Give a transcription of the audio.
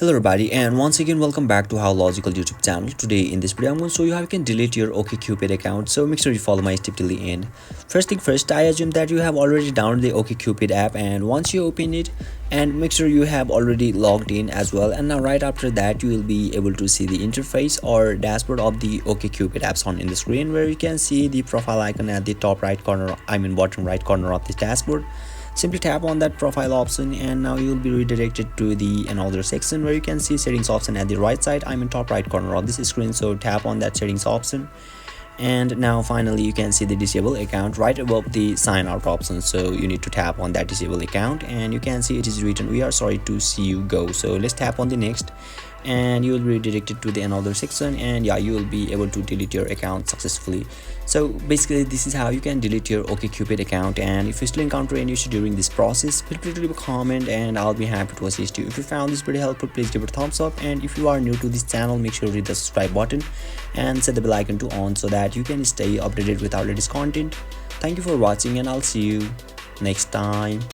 Hello everybody, and once again welcome back to How Logical YouTube channel. Today in this video I'm going to show you how you can delete your OkCupid account, so make sure you follow my step till the end. First thing first, I assume that you have already downloaded the OkCupid app, and once you open it, and make sure you have already logged in as well. And now right after that you will be able to see the interface or dashboard of the OkCupid apps on in the screen, where you can see the profile icon at the top right corner, bottom right corner of this dashboard. Simply tap on that profile option, and now you will be redirected to the another section where you can see settings option at the right side, top right corner of this screen. So tap on that settings option, and now finally you can see the disable account right above the sign out option. So you need to tap on that disable account, and you can see it is written, "We are sorry to see you go." So let's tap on the next, and you will be redirected to the another section, and yeah, you will be able to delete your account successfully. So basically this is how you can delete your OkCupid account. And if you still encounter any issue during this process, feel free to leave a comment and I'll be happy to assist you. If you found this pretty helpful, please give it a thumbs up, and if you are new to this channel, make sure to hit the subscribe button and set the bell icon to on so that you can stay updated with our latest content. Thank you for watching, and I'll see you next time.